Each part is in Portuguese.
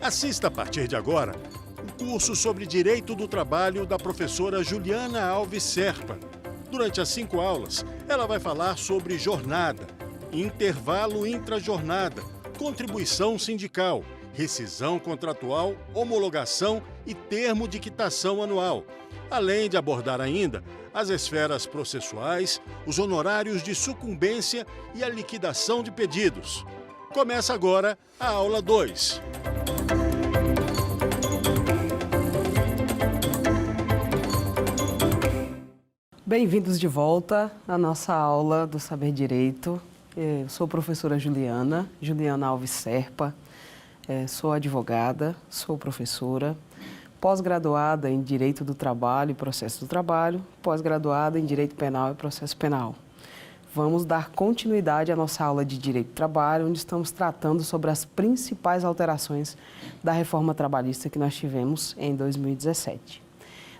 Assista a partir de agora um curso sobre Direito do Trabalho da professora Juliana Alves Serpa. Durante as 5 aulas, ela vai falar sobre jornada, intervalo intrajornada, contribuição sindical, rescisão contratual, homologação e termo de quitação anual, além de abordar ainda as esferas processuais, os honorários de sucumbência e a liquidação de pedidos. Começa agora a aula 2. Bem-vindos de volta à nossa aula do Saber Direito. Eu sou a professora Juliana Alves Serpa, sou advogada, sou professora, pós-graduada em Direito do Trabalho e Processo do Trabalho, pós-graduada em Direito Penal e Processo Penal. Vamos dar continuidade à nossa aula de Direito do Trabalho, onde estamos tratando sobre as principais alterações da reforma trabalhista que nós tivemos em 2017.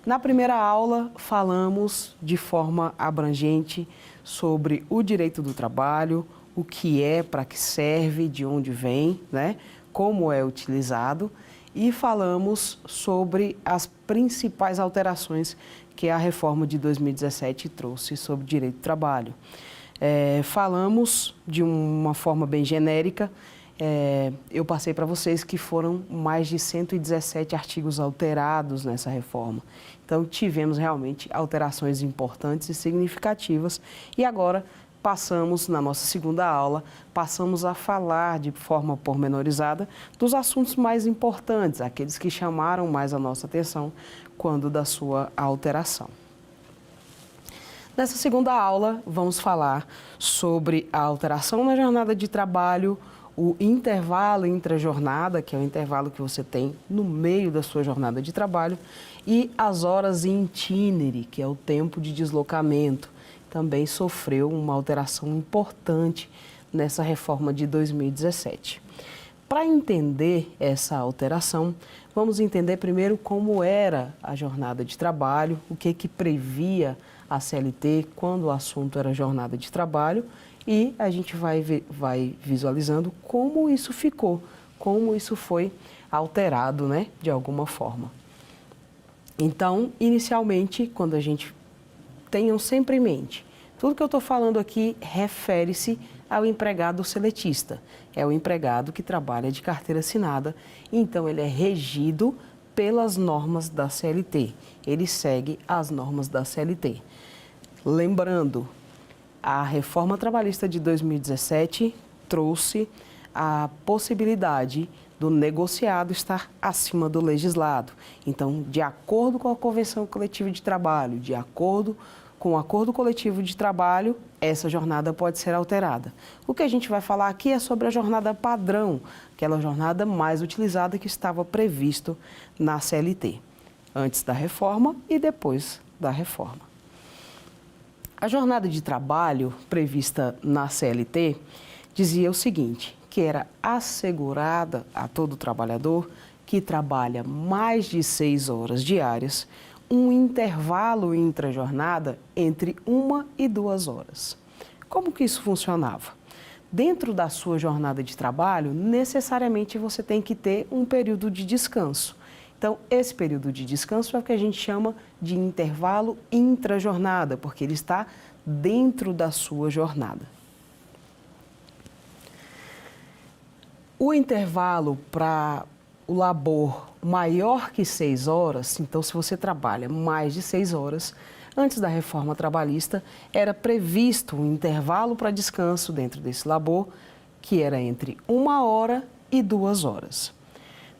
Na primeira aula, falamos de forma abrangente sobre o direito do trabalho, o que é, para que serve, de onde vem, né? Como é utilizado, e falamos sobre as principais alterações que a reforma de 2017 trouxe sobre o direito do trabalho. Falamos de uma forma bem genérica. Eu passei para vocês que foram mais de 117 artigos alterados nessa reforma. Então, tivemos realmente alterações importantes e significativas. E agora, passamos, na nossa segunda aula, passamos a falar de forma pormenorizada dos assuntos mais importantes, aqueles que chamaram mais a nossa atenção quando da sua alteração. Nessa segunda aula, vamos falar sobre a alteração na jornada de trabalho, o intervalo intrajornada, que é o intervalo que você tem no meio da sua jornada de trabalho, e as horas in itinere, que é o tempo de deslocamento. Também sofreu uma alteração importante nessa reforma de 2017. Para entender essa alteração, vamos entender primeiro como era a jornada de trabalho, o que previa a CLT quando o assunto era jornada de trabalho, e a gente vai visualizando como isso ficou, como isso foi alterado, né, de alguma forma. Então, inicialmente, quando a gente tenham sempre em mente, tudo que eu estou falando aqui refere-se ao empregado seletista. É o empregado que trabalha de carteira assinada, então ele é regido pelas normas da CLT. Ele segue as normas da CLT. Lembrando, a reforma trabalhista de 2017 trouxe a possibilidade do negociado estar acima do legislado. Então, de acordo com a Convenção Coletiva de Trabalho, de acordo com o Acordo Coletivo de Trabalho, essa jornada pode ser alterada. O que a gente vai falar aqui é sobre a jornada padrão, aquela jornada mais utilizada que estava previsto na CLT, antes da reforma e depois da reforma. A jornada de trabalho prevista na CLT dizia o seguinte, que era assegurada a todo trabalhador que trabalha mais de 6 horas diárias, um intervalo intrajornada entre 1 e 2 horas. Como que isso funcionava? Dentro da sua jornada de trabalho, necessariamente você tem que ter um período de descanso. Então, esse período de descanso é o que a gente chama de intervalo intrajornada, porque ele está dentro da sua jornada. O intervalo para o labor maior que 6 horas, então se você trabalha mais de 6 horas, antes da reforma trabalhista, era previsto um intervalo para descanso dentro desse labor, que era entre 1 hora e 2 horas.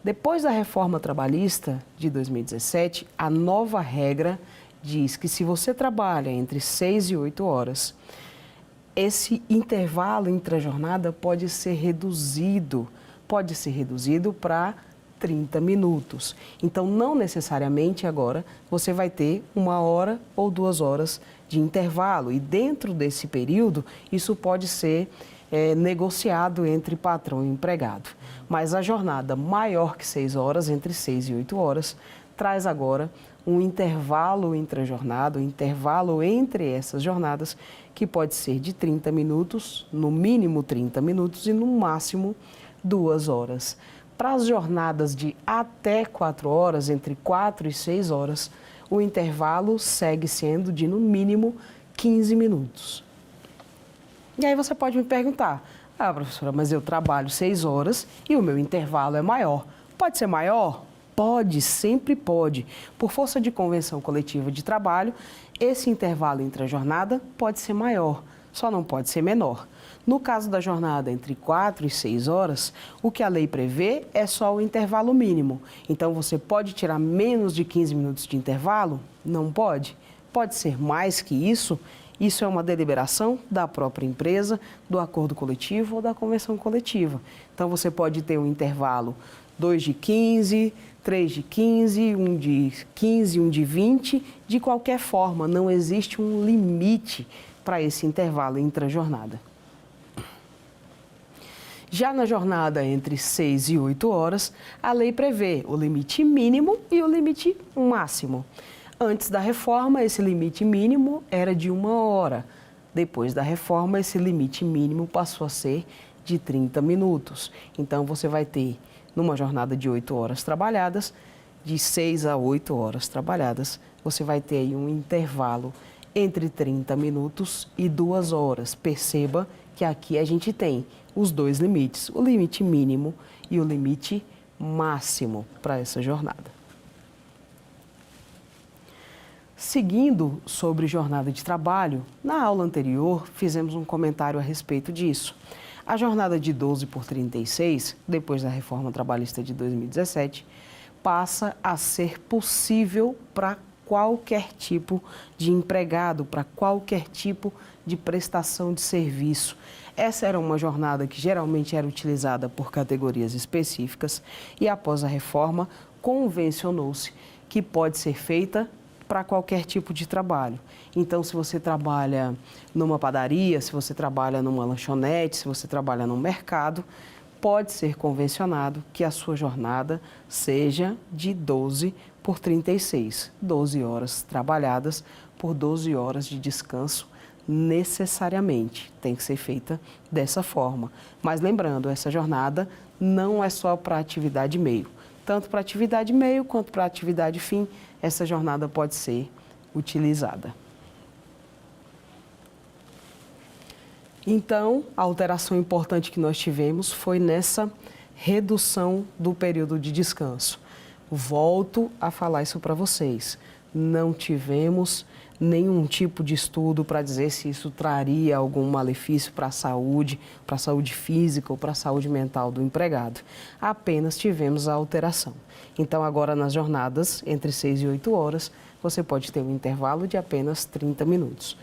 Depois da reforma trabalhista de 2017, a nova regra diz que se você trabalha entre 6 e 8 horas, esse intervalo intrajornada pode ser reduzido para 30 minutos. Então, não necessariamente agora você vai ter 1 hora ou 2 horas de intervalo. E dentro desse período, isso pode ser negociado entre patrão e empregado. Mas a jornada maior que 6 horas, entre 6 e 8 horas, traz agora um intervalo intrajornada, um intervalo entre essas jornadas, que pode ser de 30 minutos, no mínimo 30 minutos e no máximo 2 horas. Para as jornadas de até 4 horas, entre 4 e 6 horas, o intervalo segue sendo de, no mínimo, 15 minutos. E aí você pode me perguntar, professora, mas eu trabalho 6 horas e o meu intervalo é maior. Pode ser maior? Pode, sempre pode. Por força de convenção coletiva de trabalho, esse intervalo entre a jornada pode ser maior, só não pode ser menor. No caso da jornada entre 4 e 6 horas, o que a lei prevê é só o intervalo mínimo. Então, você pode tirar menos de 15 minutos de intervalo? Não pode. Pode ser mais que isso? Isso é uma deliberação da própria empresa, do acordo coletivo ou da convenção coletiva. Então, você pode ter um intervalo 2 de 15, 3 de 15, 1 de 15, 1 de 20. De qualquer forma, não existe um limite para esse intervalo intra-jornada. Já na jornada entre 6 e 8 horas, a lei prevê o limite mínimo e o limite máximo. Antes da reforma, esse limite mínimo era de 1 hora. Depois da reforma, esse limite mínimo passou a ser de 30 minutos. Então, você vai ter, numa jornada de 8 horas trabalhadas, de 6 a 8 horas trabalhadas, você vai ter aí um intervalo entre 30 minutos e 2 horas. Perceba que aqui a gente tem os dois limites, o limite mínimo e o limite máximo para essa jornada. Seguindo sobre jornada de trabalho, na aula anterior fizemos um comentário a respeito disso. A jornada de 12 por 36, depois da reforma trabalhista de 2017, passa a ser possível para qualquer tipo de empregado, para qualquer tipo de prestação de serviço. Essa era uma jornada que geralmente era utilizada por categorias específicas e, após a reforma, convencionou-se que pode ser feita para qualquer tipo de trabalho. Então, se você trabalha numa padaria, se você trabalha numa lanchonete, se você trabalha num mercado, pode ser convencionado que a sua jornada seja de 12 por 36, 12 horas trabalhadas por 12 horas de descanso necessariamente. Tem que ser feita dessa forma. Mas lembrando, essa jornada não é só para atividade meio. Tanto para atividade meio quanto para atividade fim, essa jornada pode ser utilizada. Então, a alteração importante que nós tivemos foi nessa redução do período de descanso. Volto a falar isso para vocês. Não tivemos nenhum tipo de estudo para dizer se isso traria algum malefício para a saúde física ou para a saúde mental do empregado. Apenas tivemos a alteração. Então, agora nas jornadas entre 6 e 8 horas, você pode ter um intervalo de apenas 30 minutos.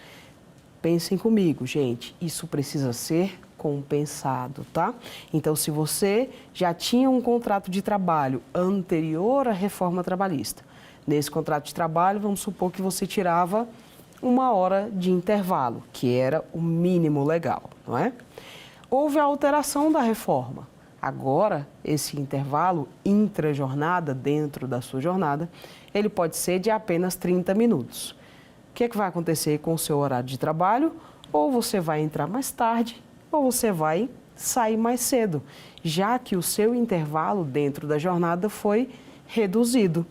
Pensem comigo, gente, isso precisa ser compensado, tá? Então, se você já tinha um contrato de trabalho anterior à reforma trabalhista, nesse contrato de trabalho, vamos supor que você tirava 1 hora de intervalo, que era o mínimo legal, não é? Houve a alteração da reforma. Agora, esse intervalo intra-jornada, dentro da sua jornada, ele pode ser de apenas 30 minutos. O que vai acontecer com o seu horário de trabalho? Ou você vai entrar mais tarde, ou você vai sair mais cedo, já que o seu intervalo dentro da jornada foi reduzido.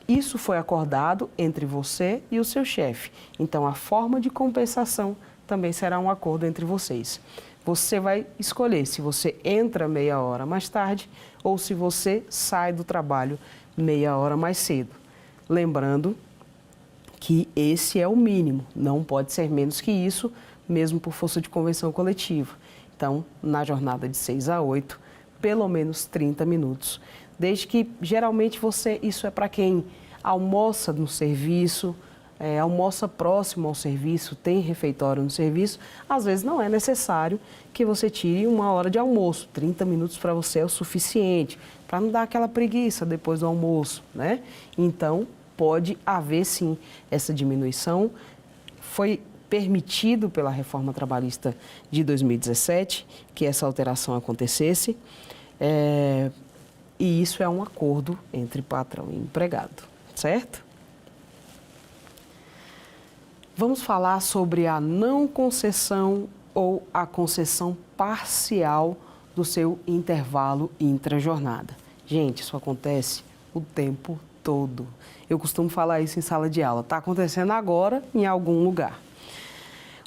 Isso foi acordado entre você e o seu chefe. Então, a forma de compensação também será um acordo entre vocês. Você vai escolher se você entra meia hora mais tarde ou se você sai do trabalho meia hora mais cedo. Lembrando que esse é o mínimo, não pode ser menos que isso, mesmo por força de convenção coletiva. Então, na jornada de 6 a 8, pelo menos 30 minutos. Desde que, geralmente, isso é para quem almoça no serviço, almoça próximo ao serviço, tem refeitório no serviço, às vezes não é necessário que você tire 1 hora de almoço. 30 minutos para você é o suficiente, para não dar aquela preguiça depois do almoço, né? Então, pode haver sim essa diminuição. Foi permitido pela reforma trabalhista de 2017 que essa alteração acontecesse, e isso é um acordo entre patrão e empregado, certo? Vamos falar sobre a não concessão ou a concessão parcial do seu intervalo intra-jornada. Gente, isso acontece o tempo todo. Eu costumo falar isso em sala de aula. Está acontecendo agora em algum lugar.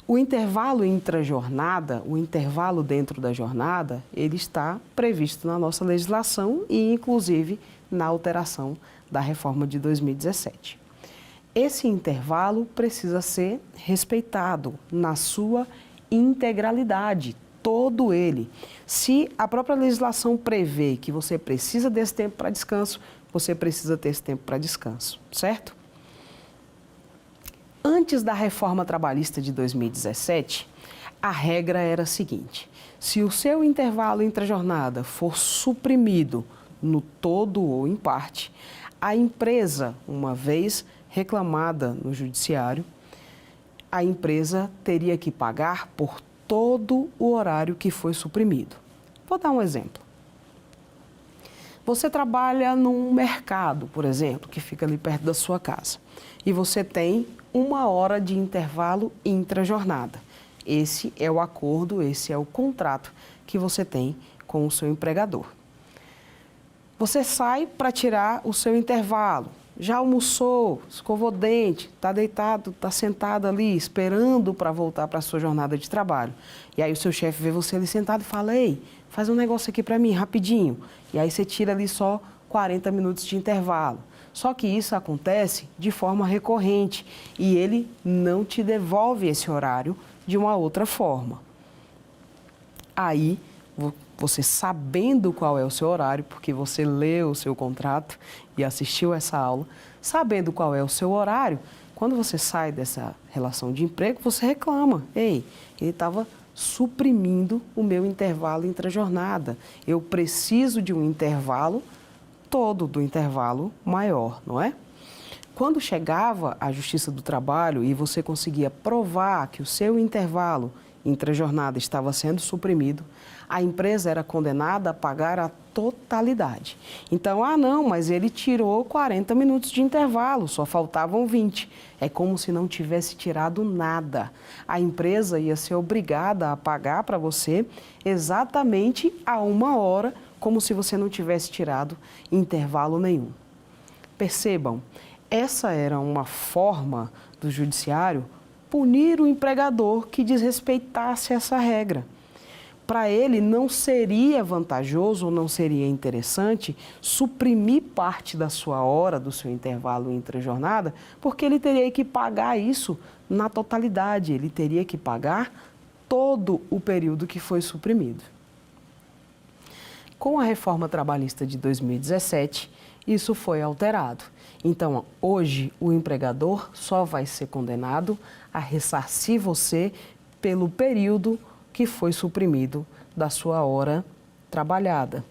O intervalo intrajornada, o intervalo dentro da jornada, ele está previsto na nossa legislação e, inclusive, na alteração da reforma de 2017. Esse intervalo precisa ser respeitado na sua integralidade, todo ele. Se a própria legislação prevê que você precisa desse tempo para descanso, você precisa ter esse tempo para descanso, certo? Antes da reforma trabalhista de 2017, a regra era a seguinte: se o seu intervalo intrajornada for suprimido no todo ou em parte, a empresa, uma vez reclamada no judiciário, a empresa teria que pagar por todo o horário que foi suprimido. Vou dar um exemplo. Você trabalha num mercado, por exemplo, que fica ali perto da sua casa, e você tem 1 hora de intervalo intrajornada. Esse é o acordo, esse é o contrato que você tem com o seu empregador. Você sai para tirar o seu intervalo, já almoçou, escovou o dente, está deitado, está sentado ali, esperando para voltar para a sua jornada de trabalho. E aí o seu chefe vê você ali sentado e fala: ei, faz um negócio aqui para mim, rapidinho. E aí você tira ali só 40 minutos de intervalo. Só que isso acontece de forma recorrente e ele não te devolve esse horário de uma outra forma. Aí, você sabendo qual é o seu horário, porque você leu o seu contrato e assistiu essa aula, sabendo qual é o seu horário, quando você sai dessa relação de emprego, você reclama: ei, ele estava suprimindo o meu intervalo intrajornada. Eu preciso de um intervalo todo do intervalo maior, não é? Quando chegava à Justiça do Trabalho e você conseguia provar que o seu intervalo intrajornada estava sendo suprimido, a empresa era condenada a pagar a totalidade. Então, não, mas ele tirou 40 minutos de intervalo, só faltavam 20. É como se não tivesse tirado nada. A empresa ia ser obrigada a pagar para você exatamente a 1 hora, como se você não tivesse tirado intervalo nenhum. Percebam, essa era uma forma do judiciário punir o empregador que desrespeitasse essa regra. Para ele não seria vantajoso ou não seria interessante suprimir parte da sua hora, do seu intervalo intrajornada, porque ele teria que pagar isso na totalidade, ele teria que pagar todo o período que foi suprimido. Com a reforma trabalhista de 2017, isso foi alterado. Então, hoje, o empregador só vai ser condenado a ressarcir você pelo período que foi suprimido da sua hora trabalhada.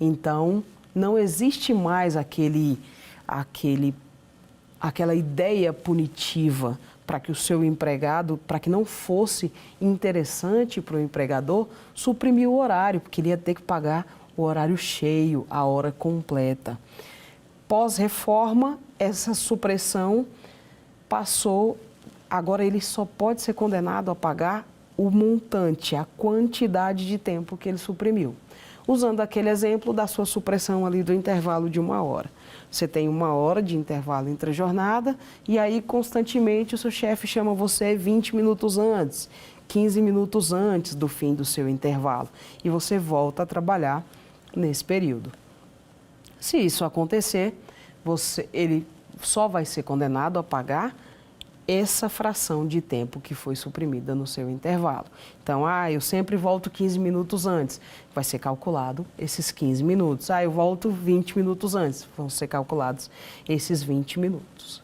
Então, não existe mais aquela ideia punitiva para que o seu empregado, para que não fosse interessante para o empregador suprimir o horário, porque ele ia ter que pagar o horário cheio, a hora completa. Pós-reforma, essa supressão passou, agora ele só pode ser condenado a pagar o montante, a quantidade de tempo que ele suprimiu. Usando aquele exemplo da sua supressão ali do intervalo de 1 hora. Você tem 1 hora de intervalo intrajornada e aí constantemente o seu chefe chama você 20 minutos antes, 15 minutos antes do fim do seu intervalo e você volta a trabalhar nesse período. Se isso acontecer, ele só vai ser condenado a pagar essa fração de tempo que foi suprimida no seu intervalo. Então, eu sempre volto 15 minutos antes, vai ser calculado esses 15 minutos. Eu volto 20 minutos antes, vão ser calculados esses 20 minutos.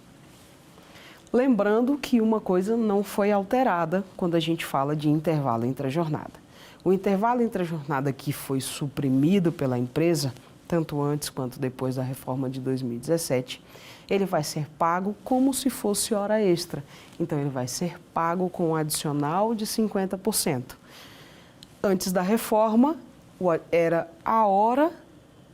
Lembrando que uma coisa não foi alterada quando a gente fala de intervalo intrajornada. O intervalo intrajornada que foi suprimido pela empresa, tanto antes quanto depois da reforma de 2017, ele vai ser pago como se fosse hora extra. Então, ele vai ser pago com um adicional de 50%. Antes da reforma, era a hora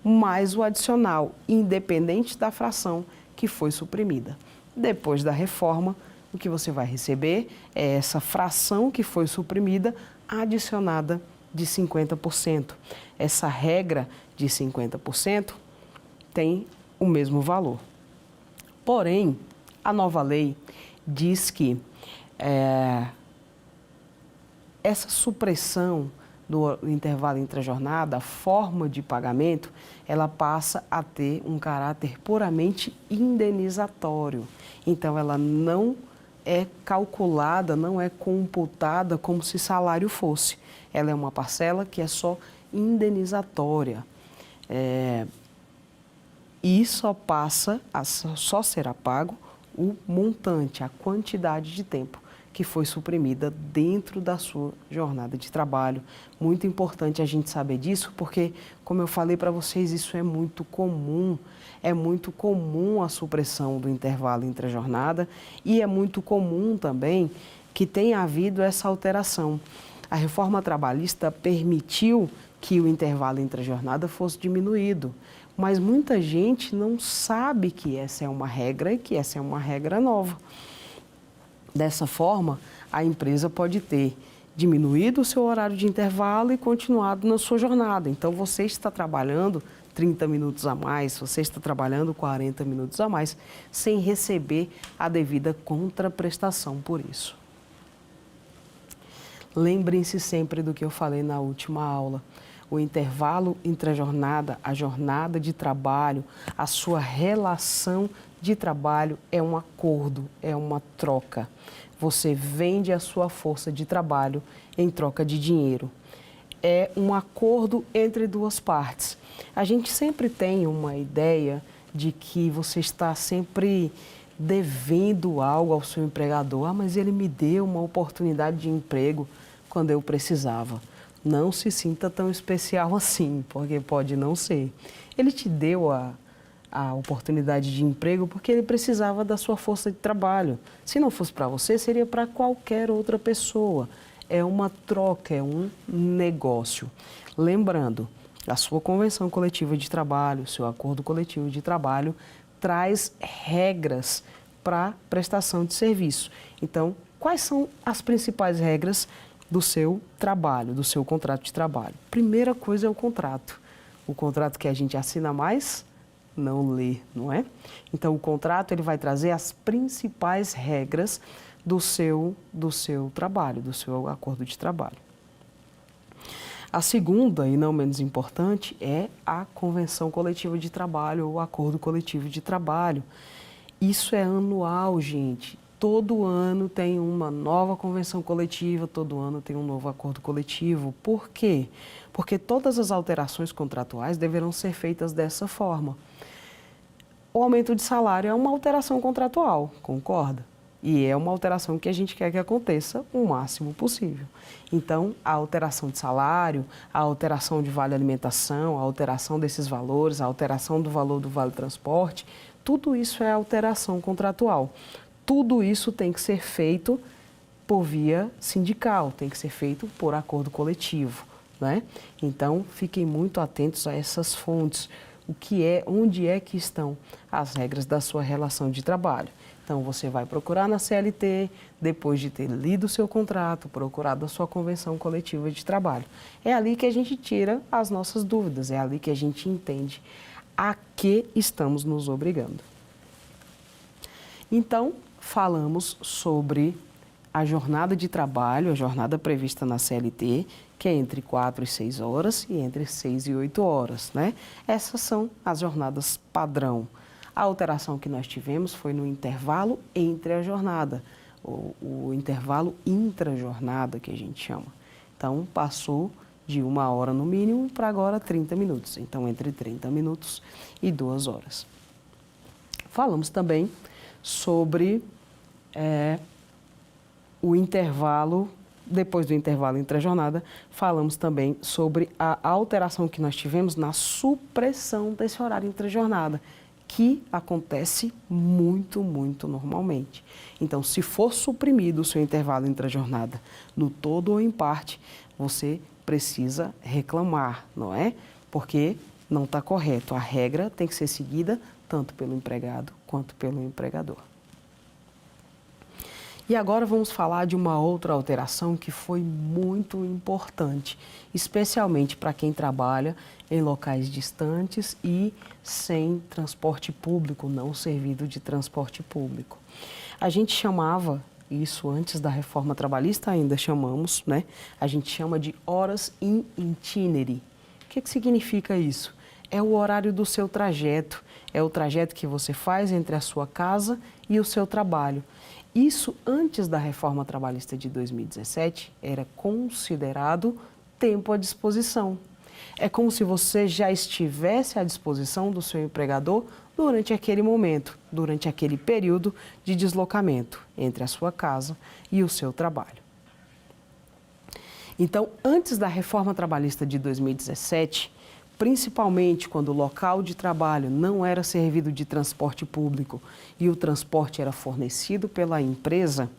mais o adicional, independente da fração que foi suprimida. Depois da reforma, o que você vai receber é essa fração que foi suprimida adicionada de 50%. Essa regra de 50%, tem o mesmo valor. Porém, a nova lei diz que essa supressão do intervalo entre a jornada, a forma de pagamento, ela passa a ter um caráter puramente indenizatório. Então, ela não é calculada, não é computada como se salário fosse. Ela é uma parcela que é só indenizatória. E só será pago o montante, a quantidade de tempo que foi suprimida dentro da sua jornada de trabalho. Muito importante a gente saber disso, porque, como eu falei para vocês, isso é muito comum. É muito comum a supressão do intervalo entre a jornada e é muito comum também que tenha havido essa alteração. A reforma trabalhista permitiu que o intervalo entre a jornada fosse diminuído, mas muita gente não sabe que essa é uma regra e que essa é uma regra nova. Dessa forma, a empresa pode ter diminuído o seu horário de intervalo e continuado na sua jornada. Então, você está trabalhando 30 minutos a mais, você está trabalhando 40 minutos a mais, sem receber a devida contraprestação por isso. Lembrem-se sempre do que eu falei na última aula. O intervalo entre a jornada de trabalho, a sua relação de trabalho é um acordo, é uma troca. Você vende a sua força de trabalho em troca de dinheiro. É um acordo entre duas partes. A gente sempre tem uma ideia de que você está sempre devendo algo ao seu empregador. Ah, mas ele me deu uma oportunidade de emprego quando eu precisava. Não se sinta tão especial assim, porque pode não ser. Ele te deu a oportunidade de emprego porque ele precisava da sua força de trabalho. Se não fosse para você, seria para qualquer outra pessoa. É uma troca, é um negócio. Lembrando, a sua convenção coletiva de trabalho, o seu acordo coletivo de trabalho, traz regras para prestação de serviço. Então, quais são as principais regras do seu trabalho, do seu contrato de trabalho? Primeira coisa é o contrato. O contrato que a gente assina mais, não lê, não é? Então, o contrato ele vai trazer as principais regras do seu trabalho, do seu acordo de trabalho. A segunda, e não menos importante, é a convenção coletiva de trabalho ou acordo coletivo de trabalho. Isso é anual, gente. Todo ano tem uma nova convenção coletiva, todo ano tem um novo acordo coletivo. Por quê? Porque todas as alterações contratuais deverão ser feitas dessa forma. O aumento de salário é uma alteração contratual, concorda? E é uma alteração que a gente quer que aconteça o máximo possível. Então, a alteração de salário, a alteração de vale alimentação, a alteração desses valores, a alteração do valor do vale transporte, tudo isso é alteração contratual. Tudo isso tem que ser feito por via sindical, tem que ser feito por acordo coletivo, né? Então, fiquem muito atentos a essas fontes. Onde é que estão as regras da sua relação de trabalho? Então, você vai procurar na CLT, depois de ter lido o seu contrato, procurado a sua convenção coletiva de trabalho. É ali que a gente tira as nossas dúvidas, é ali que a gente entende a que estamos nos obrigando. Então, falamos sobre a jornada de trabalho, a jornada prevista na CLT, que é entre 4 e 6 horas e entre 6 e 8 horas, né? Essas são as jornadas padrão. A alteração que nós tivemos foi no intervalo entre a jornada, o intervalo intra-jornada, que a gente chama. Então, passou de 1 hora no mínimo para agora 30 minutos. Então, entre 30 minutos e 2 horas. Falamos também sobre o intervalo, depois do intervalo entre a jornada, falamos também sobre a alteração que nós tivemos na supressão desse horário entre a jornada, que acontece muito, muito normalmente. Então, se for suprimido o seu intervalo entre a jornada no todo ou em parte, você precisa reclamar, não é? Porque não está correto. A regra tem que ser seguida tanto pelo empregado quanto pelo empregador. E agora vamos falar de uma outra alteração que foi muito importante, especialmente para quem trabalha em locais distantes e sem transporte público, não servido de transporte público. A gente chamava isso antes da reforma trabalhista, ainda chamamos, né? A gente chama de horas in itinere. O que significa isso? É o horário do seu trajeto, é o trajeto que você faz entre a sua casa e o seu trabalho. Isso, antes da reforma trabalhista de 2017, era considerado tempo à disposição. É como se você já estivesse à disposição do seu empregador durante aquele momento, durante aquele período de deslocamento entre a sua casa e o seu trabalho. Então, antes da reforma trabalhista de 2017, principalmente quando o local de trabalho não era servido de transporte público e o transporte era fornecido pela empresa,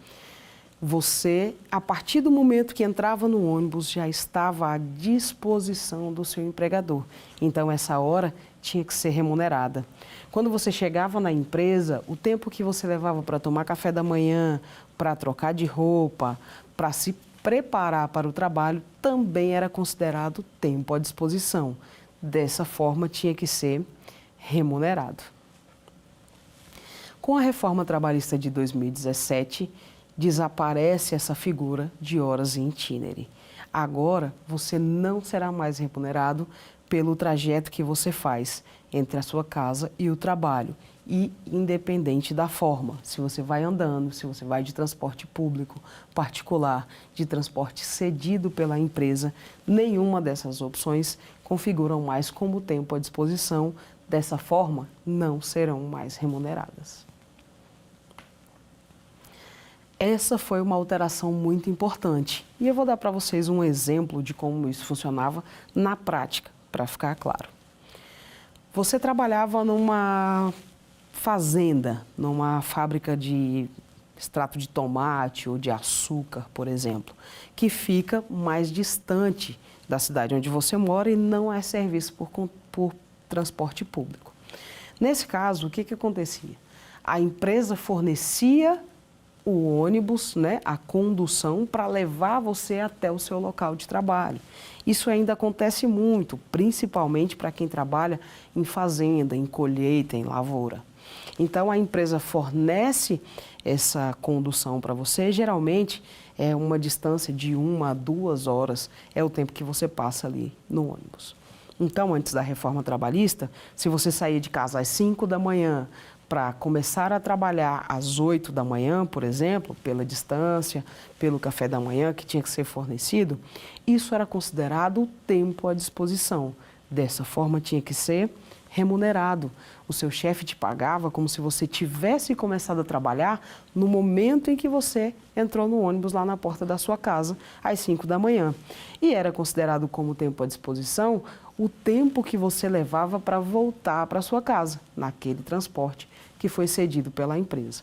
você, a partir do momento que entrava no ônibus, já estava à disposição do seu empregador. Então, essa hora tinha que ser remunerada. Quando você chegava na empresa, o tempo que você levava para tomar café da manhã, para trocar de roupa, para se preparar para o trabalho, também era considerado tempo à disposição. Dessa forma, tinha que ser remunerado. Com a reforma trabalhista de 2017, desaparece essa figura de horas in itinere. Agora, você não será mais remunerado pelo trajeto que você faz entre a sua casa e o trabalho, e independente da forma, se você vai andando, se você vai de transporte público, particular, de transporte cedido pela empresa, nenhuma dessas opções configuram mais como tempo à disposição. Dessa forma, não serão mais remuneradas. Essa foi uma alteração muito importante e eu vou dar para vocês um exemplo de como isso funcionava na prática, para ficar claro. Você trabalhava numa fazenda, numa fábrica de extrato de tomate ou de açúcar, por exemplo, que fica mais distante da cidade onde você mora e não é serviço por transporte público. Nesse caso, o que acontecia? A empresa fornecia o ônibus, né, a condução para levar você até o seu local de trabalho. Isso ainda acontece muito, principalmente para quem trabalha em fazenda, em colheita, em lavoura. Então, a empresa fornece essa condução para você, geralmente é uma distância de 1 a 2 horas, é o tempo que você passa ali no ônibus. Então, antes da reforma trabalhista, se você saía de casa às 5 da manhã para começar a trabalhar às 8 da manhã, por exemplo, pela distância, pelo café da manhã que tinha que ser fornecido, isso era considerado tempo à disposição. Dessa forma, tinha que ser remunerado. O seu chefe te pagava como se você tivesse começado a trabalhar no momento em que você entrou no ônibus lá na porta da sua casa, às 5 da manhã. E era considerado como tempo à disposição o tempo que você levava para voltar para sua casa, naquele transporte que foi cedido pela empresa.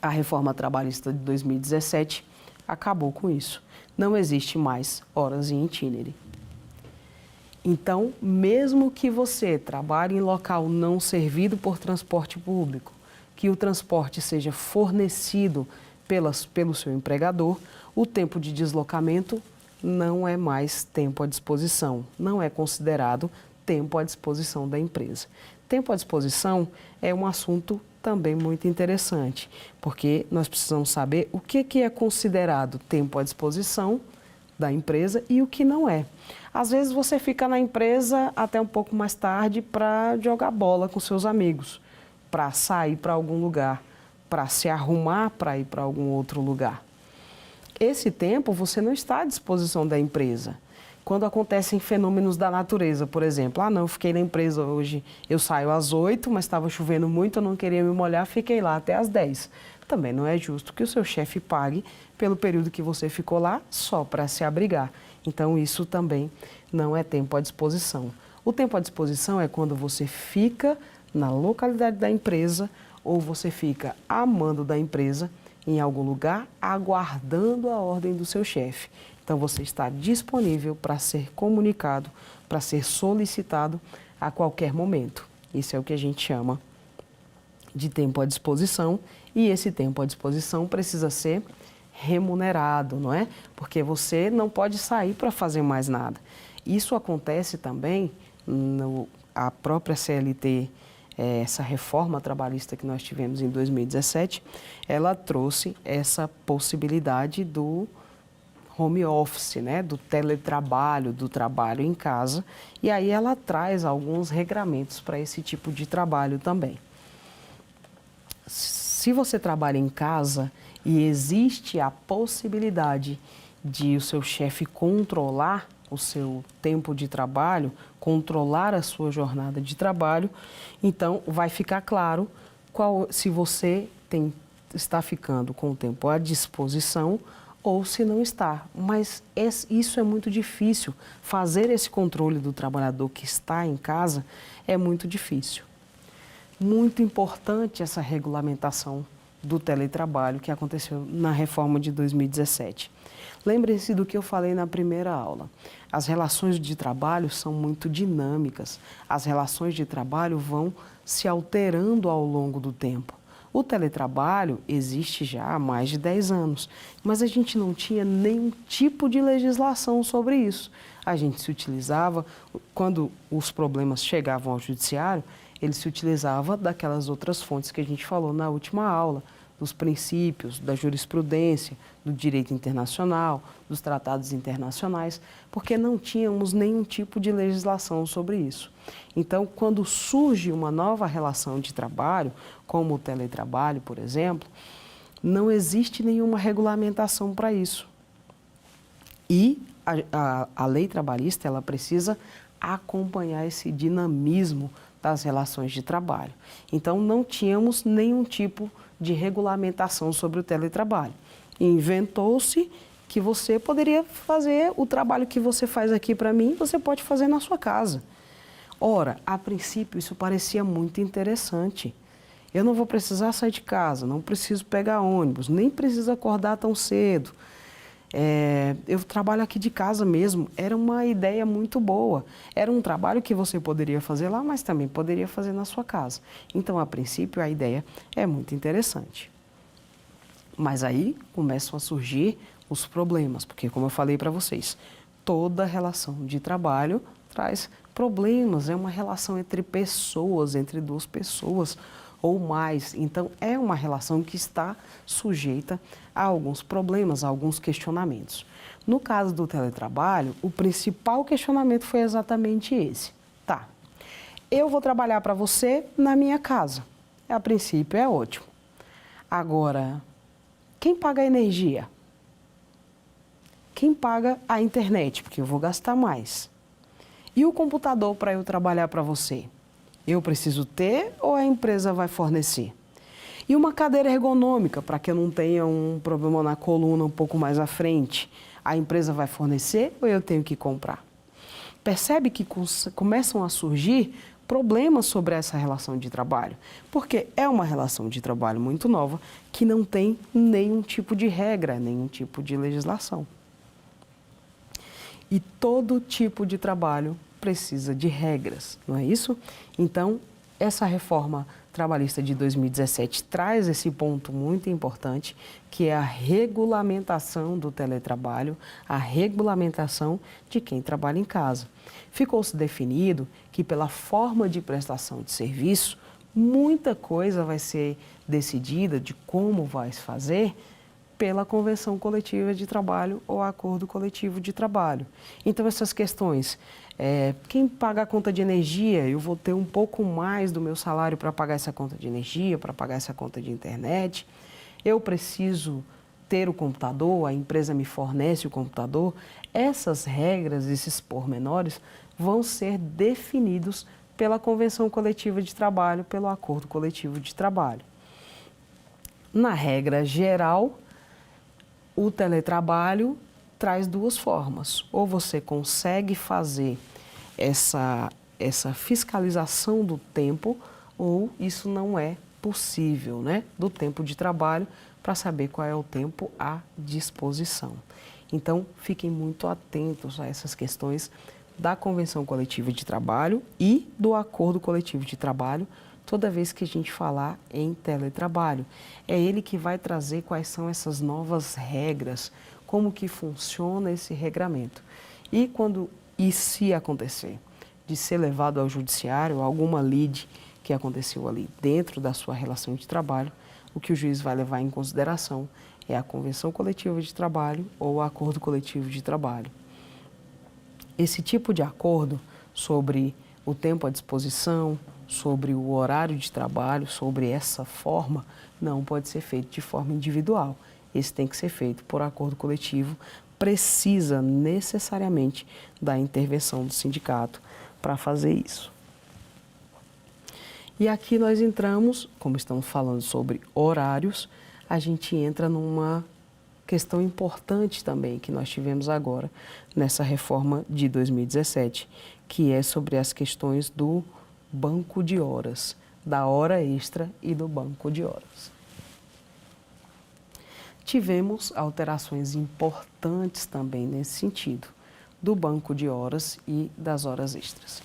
A reforma trabalhista de 2017 acabou com isso. Não existe mais horas in itinere. Então, mesmo que você trabalhe em local não servido por transporte público, que o transporte seja fornecido pelo seu empregador, o tempo de deslocamento não é mais tempo à disposição, não é considerado tempo à disposição da empresa. Tempo à disposição é um assunto também muito interessante, porque nós precisamos saber o que é considerado tempo à disposição da empresa e o que não é. Às vezes você fica na empresa até um pouco mais tarde para jogar bola com seus amigos, para sair para algum lugar, para se arrumar para ir para algum outro lugar. Esse tempo você não está à disposição da empresa. Quando acontecem fenômenos da natureza, por exemplo, não, eu fiquei na empresa hoje, eu saio às 8, mas estava chovendo muito, eu não queria me molhar, fiquei lá até às 10. Também não é justo que o seu chefe pague pelo período que você ficou lá só para se abrigar. Então, isso também não é tempo à disposição. O tempo à disposição é quando você fica na localidade da empresa ou você fica a mando da empresa em algum lugar, aguardando a ordem do seu chefe. Então, você está disponível para ser comunicado, para ser solicitado a qualquer momento. Isso é o que a gente chama de tempo à disposição E esse tempo à disposição precisa ser remunerado, não é? Porque você não pode sair para fazer mais nada. Isso acontece também a própria CLT, essa reforma trabalhista que nós tivemos em 2017, ela trouxe essa possibilidade do home office, né, do teletrabalho, do trabalho em casa, e aí ela traz alguns regramentos para esse tipo de trabalho também. Se você trabalha em casa e existe a possibilidade de o seu chefe controlar o seu tempo de trabalho, controlar a sua jornada de trabalho, então vai ficar claro se você está ficando com o tempo à disposição ou se não está. Mas isso é muito difícil. Fazer esse controle do trabalhador que está em casa é muito difícil. Muito importante essa regulamentação do teletrabalho que aconteceu na reforma de 2017. Lembre-se do que eu falei na primeira aula. As relações de trabalho são muito dinâmicas. As relações de trabalho vão se alterando ao longo do tempo. O teletrabalho existe já há mais de 10 anos, mas a gente não tinha nenhum tipo de legislação sobre isso. A gente se utilizava, quando os problemas chegavam ao judiciário, ele se utilizava daquelas outras fontes que a gente falou na última aula, dos princípios, da jurisprudência, do direito internacional, dos tratados internacionais, porque não tínhamos nenhum tipo de legislação sobre isso. Então, quando surge uma nova relação de trabalho, como o teletrabalho, por exemplo, não existe nenhuma regulamentação para isso. E a lei trabalhista, ela precisa acompanhar esse dinamismo das relações de trabalho. Então, não tínhamos nenhum tipo de regulamentação sobre o teletrabalho. Inventou-se que você poderia fazer o trabalho que você faz aqui para mim, você pode fazer na sua casa. Ora, a princípio isso parecia muito interessante. Eu não vou precisar sair de casa, não preciso pegar ônibus, nem preciso acordar tão cedo. Eu trabalho aqui de casa mesmo. Era uma ideia muito boa. Era um trabalho que você poderia fazer lá, mas também poderia fazer na sua casa. Então, a princípio, a ideia é muito interessante. Mas aí começam a surgir os problemas, porque, como eu falei para vocês, toda relação de trabalho traz problemas. É uma relação entre pessoas, entre duas pessoas ou mais. Então, é uma relação que está sujeita a alguns problemas, a alguns questionamentos. No caso do teletrabalho, o principal questionamento foi exatamente esse. Tá, eu vou trabalhar para você na minha casa. A princípio é ótimo. Agora, quem paga a energia? Quem paga a internet? Porque eu vou gastar mais. E o computador para eu trabalhar para você? Eu preciso ter ou a empresa vai fornecer? E uma cadeira ergonômica, para que eu não tenha um problema na coluna um pouco mais à frente, a empresa vai fornecer ou eu tenho que comprar? Percebe que começam a surgir problemas sobre essa relação de trabalho, porque é uma relação de trabalho muito nova que não tem nenhum tipo de regra, nenhum tipo de legislação. E todo tipo de trabalho precisa de regras, não é isso? Então, essa reforma trabalhista de 2017 traz esse ponto muito importante, que é a regulamentação do teletrabalho, a regulamentação de quem trabalha em casa. Ficou-se definido que, pela forma de prestação de serviço, muita coisa vai ser decidida de como vai se fazer pela convenção coletiva de trabalho ou acordo coletivo de trabalho. Então, essas questões, quem paga a conta de energia, eu vou ter um pouco mais do meu salário para pagar essa conta de energia, para pagar essa conta de internet, eu preciso ter o computador, a empresa me fornece o computador. Essas regras, esses pormenores, vão ser definidos pela convenção coletiva de trabalho, pelo acordo coletivo de trabalho. Na regra geral, o teletrabalho traz duas formas. Ou você consegue fazer essa fiscalização do tempo, ou isso não é possível, né? Do tempo de trabalho, para saber qual é o tempo à disposição. Então, fiquem muito atentos a essas questões da Convenção Coletiva de Trabalho e do Acordo Coletivo de Trabalho, toda vez que a gente falar em teletrabalho. É ele que vai trazer quais são essas novas regras, como que funciona esse regramento. E se acontecer de ser levado ao judiciário, alguma lide que aconteceu ali dentro da sua relação de trabalho, o que o juiz vai levar em consideração é a convenção coletiva de trabalho ou o acordo coletivo de trabalho. Esse tipo de acordo sobre o tempo à disposição, sobre o horário de trabalho, sobre essa forma, não pode ser feito de forma individual. Esse tem que ser feito por acordo coletivo, precisa necessariamente da intervenção do sindicato para fazer isso. E aqui nós entramos, como estamos falando sobre horários, a gente entra numa questão importante também que nós tivemos agora nessa reforma de 2017, que é sobre as questões do banco de horas, da hora extra e do banco de horas. Tivemos alterações importantes também nesse sentido, do banco de horas e das horas extras.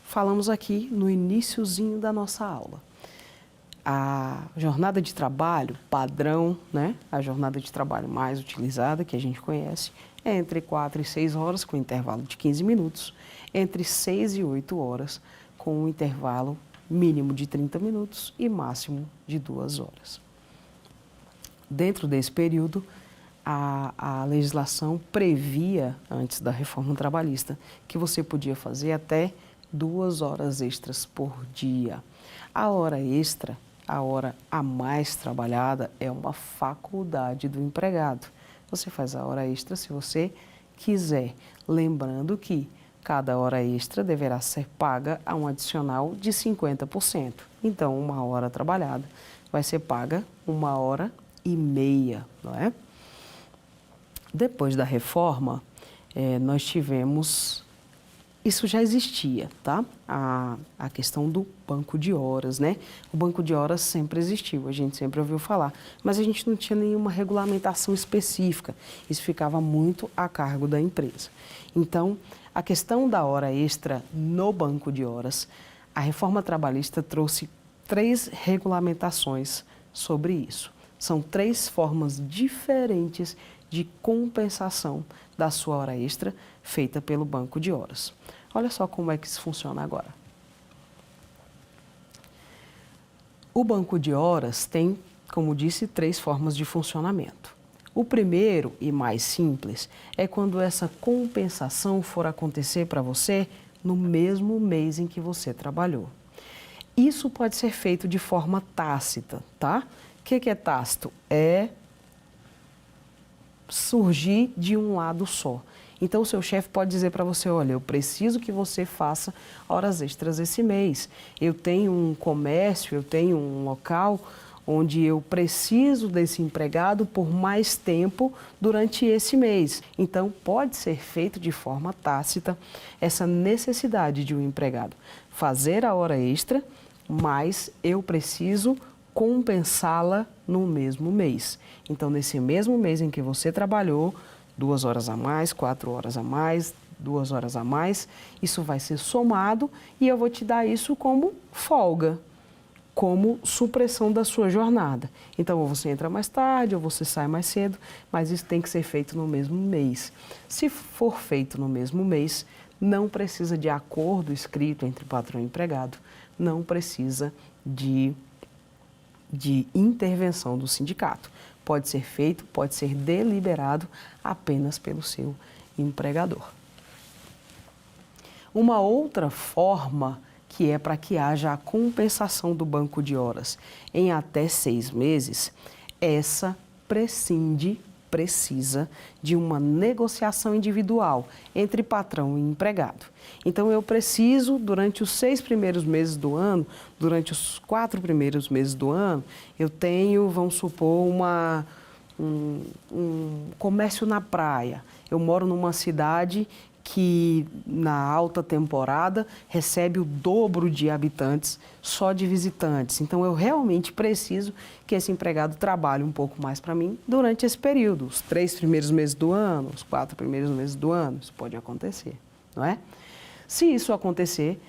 Falamos aqui no iniciozinho da nossa aula. A jornada de trabalho padrão, né? A jornada de trabalho mais utilizada, que a gente conhece, é entre 4 e 6 horas, com intervalo de 15 minutos, entre 6 e 8 horas, com um intervalo mínimo de 30 minutos e máximo de 2 horas. Dentro desse período, a legislação previa, antes da reforma trabalhista, que você podia fazer até 2 horas extras por dia. A hora extra, a hora a mais trabalhada, é uma faculdade do empregado. Você faz a hora extra se você quiser, lembrando que cada hora extra deverá ser paga a um adicional de 50%. Então, 1 hora trabalhada vai ser paga 1h30, não é? Depois da reforma, nós tivemos... Isso já existia, tá? A questão do banco de horas, né? O banco de horas sempre existiu, a gente sempre ouviu falar, mas a gente não tinha nenhuma regulamentação específica. Isso ficava muito a cargo da empresa. Então, a questão da hora extra no banco de horas, a reforma trabalhista trouxe 3 regulamentações sobre isso. São 3 formas diferentes de compensação da sua hora extra feita pelo banco de horas. Olha só como é que isso funciona agora. O banco de horas tem, como disse, 3 formas de funcionamento. O primeiro e mais simples é quando essa compensação for acontecer para você no mesmo mês em que você trabalhou. Isso pode ser feito de forma tácita, tá? O que é tácito? É surgir de um lado só. Então, o seu chefe pode dizer para você, olha, eu preciso que você faça horas extras esse mês. Eu tenho um comércio, eu tenho um local onde eu preciso desse empregado por mais tempo durante esse mês. Então, pode ser feito de forma tácita essa necessidade de um empregado fazer a hora extra, mas eu preciso compensá-la no mesmo mês. Então, nesse mesmo mês em que você trabalhou, 2 horas a mais, 4 horas a mais, 2 horas a mais, isso vai ser somado e eu vou te dar isso como folga, como supressão da sua jornada. Então, ou você entra mais tarde, ou você sai mais cedo, mas isso tem que ser feito no mesmo mês. Se for feito no mesmo mês, não precisa de acordo escrito entre patrão e empregado, não precisa de intervenção do sindicato. Pode ser feito, pode ser deliberado apenas pelo seu empregador. Uma outra forma que é para que haja a compensação do banco de horas em até 6 meses, essa precisa de uma negociação individual entre patrão e empregado. Então, eu preciso, durante os 6 primeiros meses do ano, durante os 4 primeiros meses do ano, eu tenho, vamos supor, um comércio na praia. Eu moro numa cidade que, na alta temporada, recebe o dobro de habitantes só de visitantes. Então, eu realmente preciso que esse empregado trabalhe um pouco mais para mim durante esse período, os 3 primeiros meses do ano, os 4 primeiros meses do ano. Isso pode acontecer, não é? Se isso acontecer,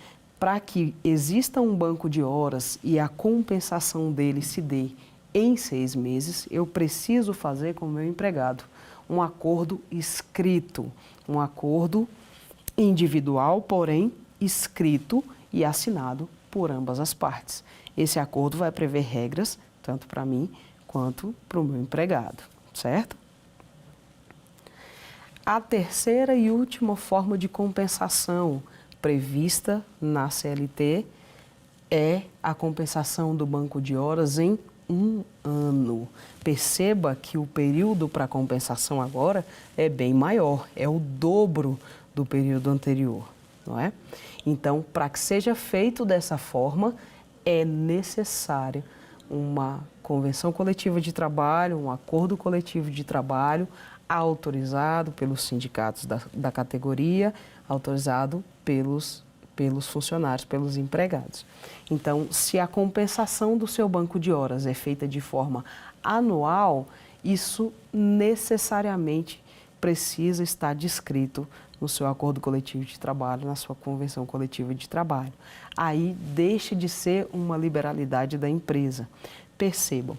para que exista um banco de horas e a compensação dele se dê em 6 meses, eu preciso fazer com o meu empregado um acordo escrito, um acordo individual, porém escrito e assinado por ambas as partes. Esse acordo vai prever regras, tanto para mim quanto para o meu empregado, certo? A terceira e última forma de compensação prevista na CLT é a compensação do banco de horas em 1 ano. Perceba que o período para compensação agora é bem maior, é o dobro do período anterior, não é? Então, para que seja feito dessa forma, é necessária uma convenção coletiva de trabalho, um acordo coletivo de trabalho autorizado pelos sindicatos da categoria, autorizado pelos funcionários, pelos empregados. Então, se a compensação do seu banco de horas é feita de forma anual, isso necessariamente precisa estar descrito no seu acordo coletivo de trabalho, na sua convenção coletiva de trabalho. Aí deixa de ser uma liberalidade da empresa. Percebam,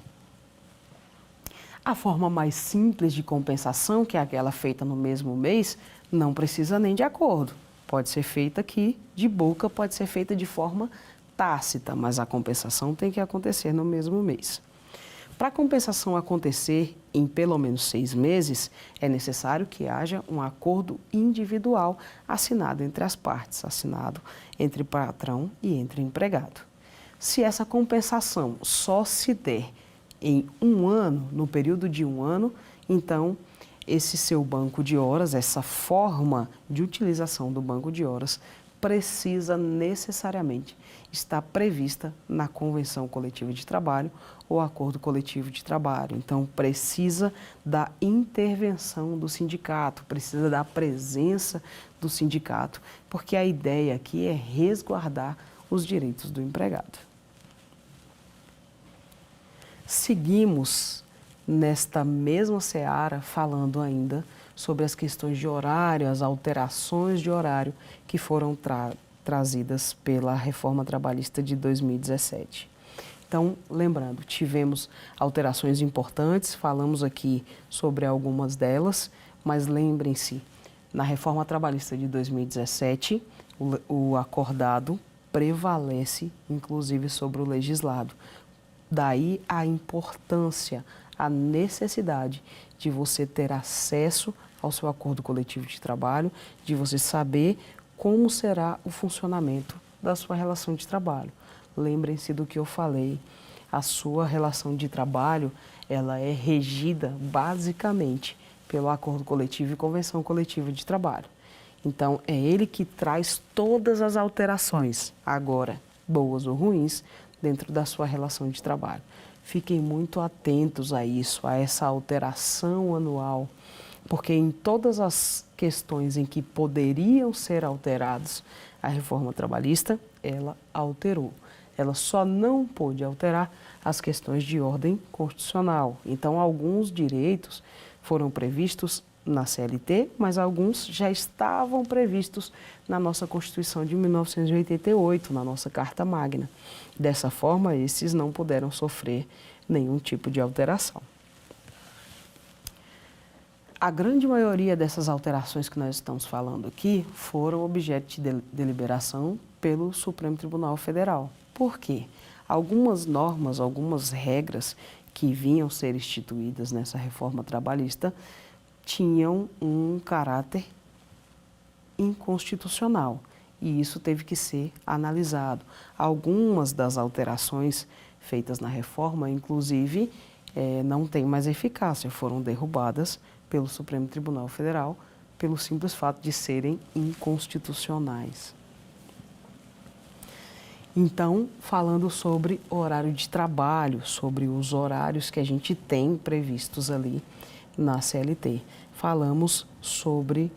a forma mais simples de compensação, que é aquela feita no mesmo mês, não precisa nem de acordo. Pode ser feita aqui de boca, pode ser feita de forma tácita, mas a compensação tem que acontecer no mesmo mês. Para a compensação acontecer em pelo menos 6 meses, é necessário que haja um acordo individual assinado entre as partes, assinado entre patrão e entre empregado. Se essa compensação só se der em 1 ano, no período de 1 ano, então esse seu banco de horas, essa forma de utilização do banco de horas, precisa necessariamente estar prevista na convenção coletiva de trabalho ou acordo coletivo de trabalho. Então, precisa da intervenção do sindicato, precisa da presença do sindicato, porque a ideia aqui é resguardar os direitos do empregado. Seguimos nesta mesma seara falando ainda sobre as questões de horário, as alterações de horário que foram trazidas pela reforma trabalhista de 2017. Então, lembrando, tivemos alterações importantes, falamos aqui sobre algumas delas, mas lembrem-se, na reforma trabalhista de 2017, o acordado prevalece, inclusive, sobre o legislado. Daí a importância, a necessidade de você ter acesso ao seu acordo coletivo de trabalho, de você saber como será o funcionamento da sua relação de trabalho. Lembrem-se do que eu falei, a sua relação de trabalho, ela é regida basicamente pelo acordo coletivo e convenção coletiva de trabalho. Então, é ele que traz todas as alterações, agora, boas ou ruins, dentro da sua relação de trabalho. Fiquem muito atentos a isso, a essa alteração anual, porque em todas as questões em que poderiam ser alterados, a reforma trabalhista, ela alterou. Ela só não pôde alterar as questões de ordem constitucional. Então, alguns direitos foram previstos na CLT, mas alguns já estavam previstos na nossa Constituição de 1988, na nossa Carta Magna. Dessa forma, esses não puderam sofrer nenhum tipo de alteração. A grande maioria dessas alterações que nós estamos falando aqui foram objeto de deliberação pelo Supremo Tribunal Federal. Por quê? Algumas normas, algumas regras que vinham ser instituídas nessa reforma trabalhista tinham um caráter inconstitucional e isso teve que ser analisado. Algumas das alterações feitas na reforma, inclusive, não têm mais eficácia, foram derrubadas pelo Supremo Tribunal Federal pelo simples fato de serem inconstitucionais. Então, falando sobre horário de trabalho, sobre os horários que a gente tem previstos ali na CLT, falamos sobre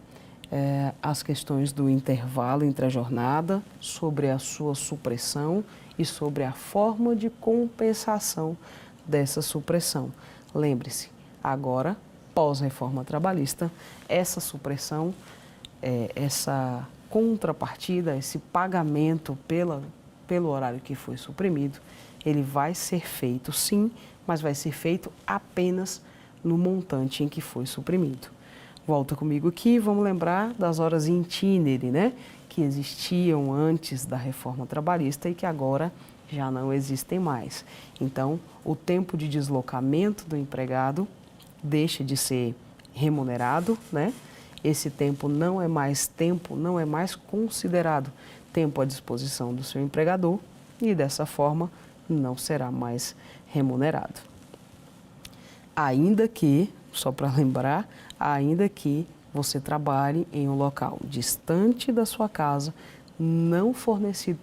as questões do intervalo entre a jornada, sobre a sua supressão e sobre a forma de compensação dessa supressão. Lembre-se, agora, pós-reforma trabalhista, essa supressão, essa contrapartida, esse pagamento pelo horário que foi suprimido, ele vai ser feito sim, mas vai ser feito apenas no montante em que foi suprimido. Volta comigo aqui, vamos lembrar das horas in itinere, né? Que existiam antes da reforma trabalhista e que agora já não existem mais. Então, o tempo de deslocamento do empregado deixa de ser remunerado, né? Esse tempo não é mais considerado tempo à disposição do seu empregador e dessa forma não será mais remunerado. Ainda que, só para lembrar, ainda que você trabalhe em um local distante da sua casa, não fornecido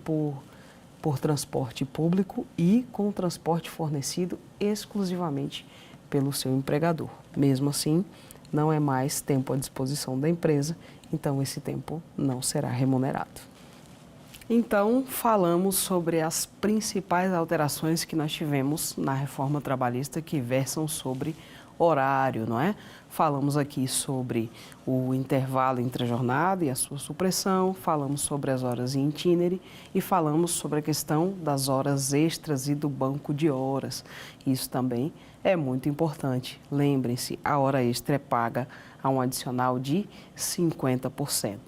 por transporte público e com transporte fornecido exclusivamente pelo seu empregador. Mesmo assim, não é mais tempo à disposição da empresa, então esse tempo não será remunerado. Então, falamos sobre as principais alterações que nós tivemos na reforma trabalhista que versam sobre horário, não é? Falamos aqui sobre o intervalo entre a jornada e a sua supressão, falamos sobre as horas in itinere e falamos sobre a questão das horas extras e do banco de horas. Isso também é muito importante. Lembrem-se, a hora extra é paga a um adicional de 50%.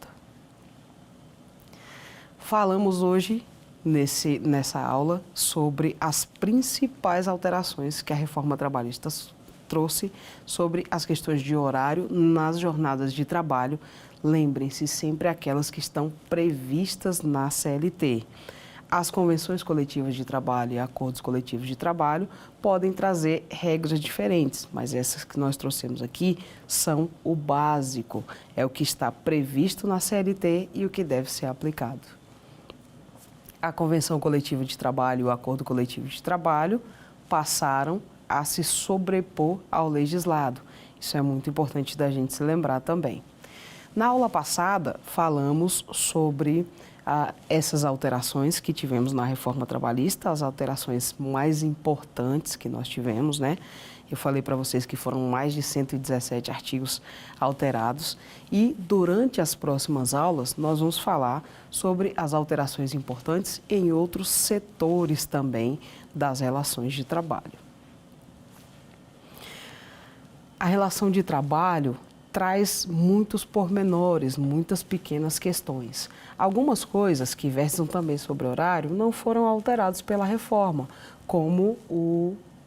Falamos hoje, nessa aula, sobre as principais alterações que a reforma trabalhista trouxe sobre as questões de horário nas jornadas de trabalho. Lembrem-se sempre aquelas que estão previstas na CLT. As convenções coletivas de trabalho e acordos coletivos de trabalho podem trazer regras diferentes, mas essas que nós trouxemos aqui são o básico, é o que está previsto na CLT e o que deve ser aplicado. A convenção coletiva de trabalho e o acordo coletivo de trabalho passaram a se sobrepor ao legislado. Isso é muito importante da gente se lembrar também. Na aula passada, falamos sobre essas alterações que tivemos na reforma trabalhista, as alterações mais importantes que nós tivemos, né? Eu falei para vocês que foram mais de 117 artigos alterados e durante as próximas aulas nós vamos falar sobre as alterações importantes em outros setores também das relações de trabalho. A relação de trabalho traz muitos pormenores, muitas pequenas questões. Algumas coisas que versam também sobre horário não foram alteradas pela reforma, como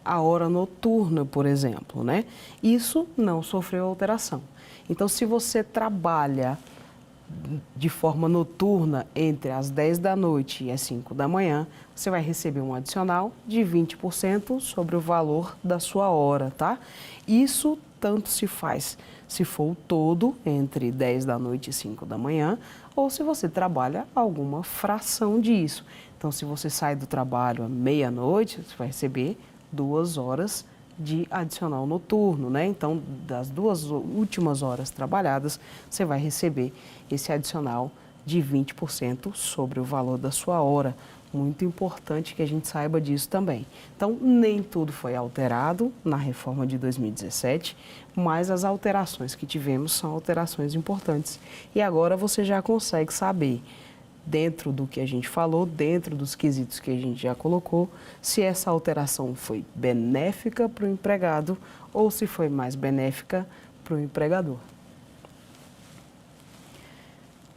a hora noturna, por exemplo, né? Isso não sofreu alteração. Então, se você trabalha de forma noturna entre as 10 da noite e as 5 da manhã, você vai receber um adicional de 20% sobre o valor da sua hora, tá? Isso tanto se faz se for o todo entre 10 da noite e 5 da manhã, ou se você trabalha alguma fração disso. Então, se você sai do trabalho à meia-noite, você vai receber 2 horas de adicional noturno, né? Então, das 2 últimas horas trabalhadas, você vai receber esse adicional de 20% sobre o valor da sua hora. Muito importante que a gente saiba disso também. Então, nem tudo foi alterado na reforma de 2017, mas as alterações que tivemos são alterações importantes. E agora você já consegue saber, dentro do que a gente falou, dentro dos quesitos que a gente já colocou, se essa alteração foi benéfica para o empregado ou se foi mais benéfica para o empregador.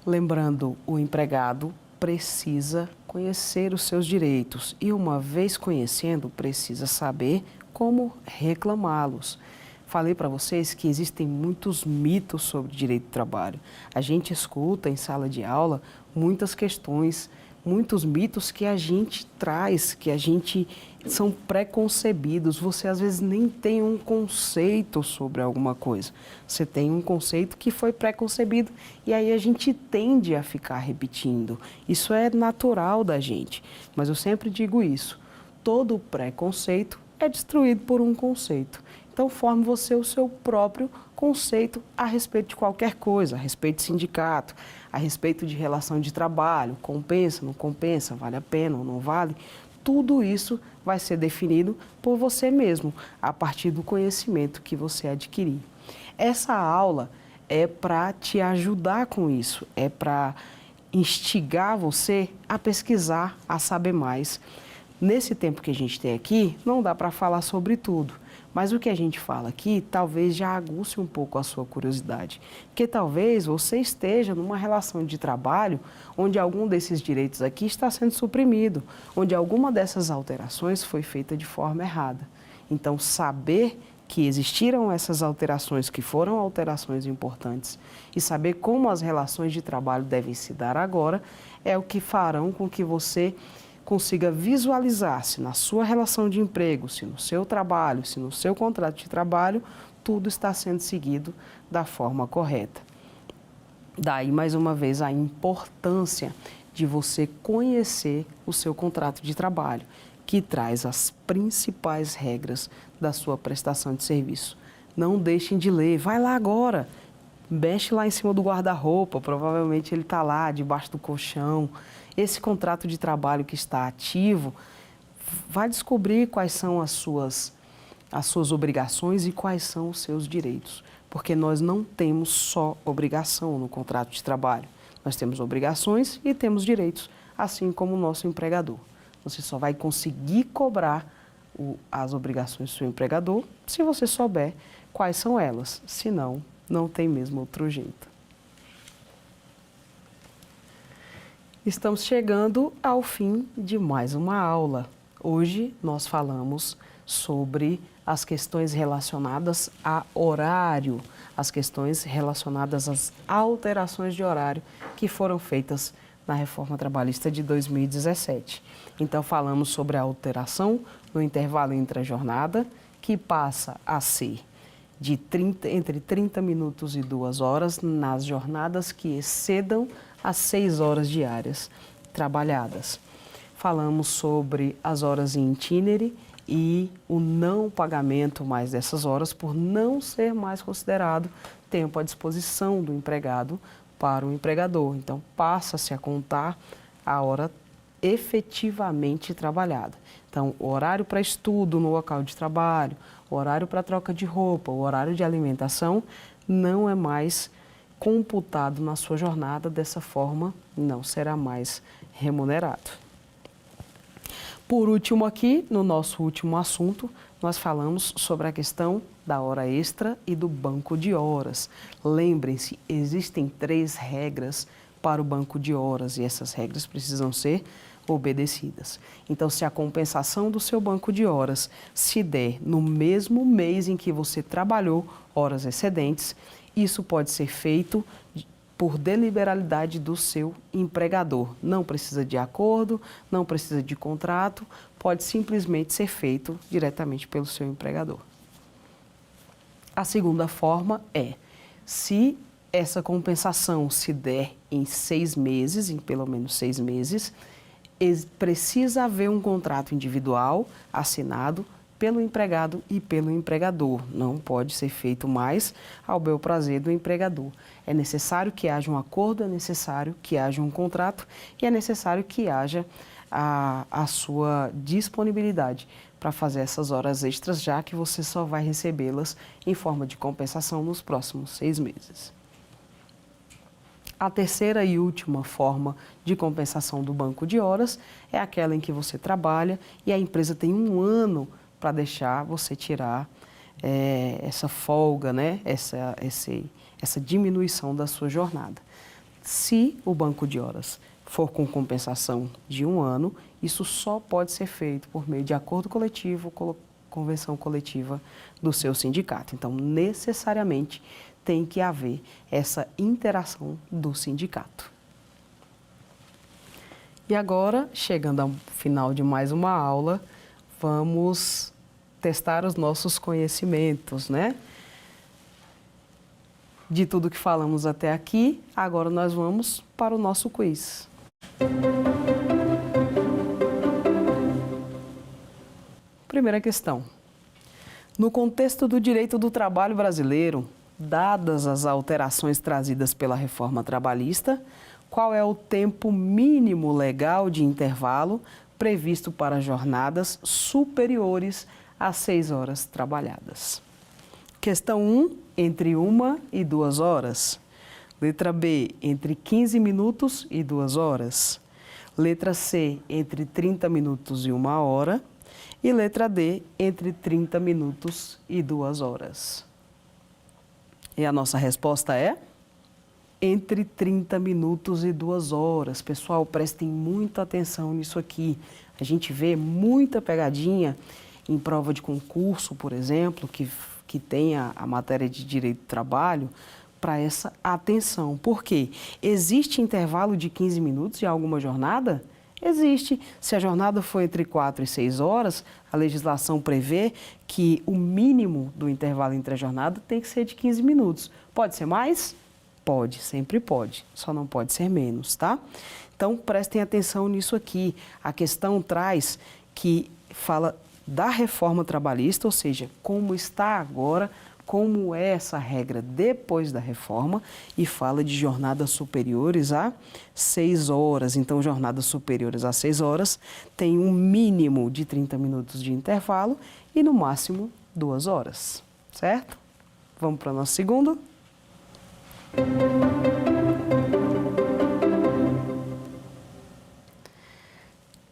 Lembrando, o empregado precisa conhecer os seus direitos e, uma vez conhecendo, precisa saber como reclamá-los. Falei para vocês que existem muitos mitos sobre direito do trabalho. A gente escuta em sala de aula muitas questões, muitos mitos que a gente traz, são preconcebidos. Você às vezes nem tem um conceito sobre alguma coisa. Você tem um conceito que foi preconcebido e aí a gente tende a ficar repetindo. Isso é natural da gente, mas eu sempre digo isso. Todo preconceito é destruído por um conceito. Então, forme você o seu próprio conceito a respeito de qualquer coisa, a respeito de sindicato, a respeito de relação de trabalho, compensa, não compensa, vale a pena ou não vale. Tudo isso vai ser definido por você mesmo, a partir do conhecimento que você adquirir. Essa aula é para te ajudar com isso, é para instigar você a pesquisar, a saber mais. Nesse tempo que a gente tem aqui, não dá para falar sobre tudo, mas o que a gente fala aqui talvez já aguce um pouco a sua curiosidade, porque talvez você esteja numa relação de trabalho onde algum desses direitos aqui está sendo suprimido, onde alguma dessas alterações foi feita de forma errada. Então, saber que existiram essas alterações, que foram alterações importantes, e saber como as relações de trabalho devem se dar agora, é o que farão com que você consiga visualizar se na sua relação de emprego, se no seu trabalho, se no seu contrato de trabalho, tudo está sendo seguido da forma correta. Daí, mais uma vez, a importância de você conhecer o seu contrato de trabalho, que traz as principais regras da sua prestação de serviço. Não deixem de ler, vai lá agora, mexe lá em cima do guarda-roupa, provavelmente ele está lá debaixo do colchão. Esse contrato de trabalho que está ativo, vai descobrir quais são as suas obrigações e quais são os seus direitos, porque nós não temos só obrigação no contrato de trabalho, nós temos obrigações e temos direitos, assim como o nosso empregador. Você só vai conseguir cobrar as obrigações do seu empregador se você souber quais são elas. Senão, não tem mesmo outro jeito. Estamos chegando ao fim de mais uma aula. Hoje nós falamos sobre as questões relacionadas a horário, as questões relacionadas às alterações de horário que foram feitas na Reforma Trabalhista de 2017. Então, falamos sobre a alteração no intervalo entre a jornada, que passa a ser de entre 30 minutos e 2 horas nas jornadas que excedam as 6 horas diárias trabalhadas. Falamos sobre as horas em itinerário e o não pagamento mais dessas horas por não ser mais considerado tempo à disposição do empregado para o empregador. Então, passa-se a contar a hora efetivamente trabalhada. Então, o horário para estudo no local de trabalho, o horário para troca de roupa, o horário de alimentação, não é mais computado na sua jornada, dessa forma não será mais remunerado. Por último aqui, no nosso último assunto, nós falamos sobre a questão da hora extra e do banco de horas. Lembrem-se, existem 3 regras para o banco de horas e essas regras precisam ser obedecidas. Então, se a compensação do seu banco de horas se der no mesmo mês em que você trabalhou horas excedentes, isso pode ser feito por deliberalidade do seu empregador. Não precisa de acordo, não precisa de contrato, pode simplesmente ser feito diretamente pelo seu empregador. A segunda forma é, se essa compensação se der em 6 meses, em pelo menos 6 meses, precisa haver um contrato individual assinado pelo empregado e pelo empregador. Não pode ser feito mais ao bel prazer do empregador. É necessário que haja um acordo, é necessário que haja um contrato e é necessário que haja a sua disponibilidade para fazer essas horas extras, já que você só vai recebê-las em forma de compensação nos próximos 6 meses. A terceira e última forma de compensação do banco de horas é aquela em que você trabalha e a empresa tem 1 ano para deixar você tirar essa folga, né? essa diminuição da sua jornada. Se o banco de horas for com compensação de 1 ano, isso só pode ser feito por meio de acordo coletivo, convenção coletiva do seu sindicato. Então, necessariamente, tem que haver essa interação do sindicato. E agora, chegando ao final de mais uma aula, vamos testar os nossos conhecimentos, né? De tudo que falamos até aqui, agora nós vamos para o nosso quiz. Primeira questão. No contexto do direito do trabalho brasileiro, dadas as alterações trazidas pela reforma trabalhista, qual é o tempo mínimo legal de intervalo previsto para jornadas superiores a 6 horas trabalhadas? Questão 1, entre 1 e 2 horas. Letra B, entre 15 minutos e 2 horas. Letra C, entre 30 minutos e 1 hora. E letra D, entre 30 minutos e 2 horas. E a nossa resposta é? Entre 30 minutos e 2 horas. Pessoal, prestem muita atenção nisso aqui. A gente vê muita pegadinha em prova de concurso, por exemplo, que tem a matéria de direito do trabalho, para essa atenção. Por quê? Existe intervalo de 15 minutos em alguma jornada? Existe. Se a jornada for entre 4 e 6 horas, a legislação prevê que o mínimo do intervalo entre a jornada tem que ser de 15 minutos. Pode ser mais? Pode, sempre pode. Só não pode ser menos, tá? Então, prestem atenção nisso aqui. A questão traz que fala da reforma trabalhista, ou seja, como está agora, como é essa regra depois da reforma, e fala de jornadas superiores a 6 horas. Então, jornadas superiores a 6 horas tem um mínimo de 30 minutos de intervalo e no máximo 2 horas, certo? Vamos para o nosso segundo.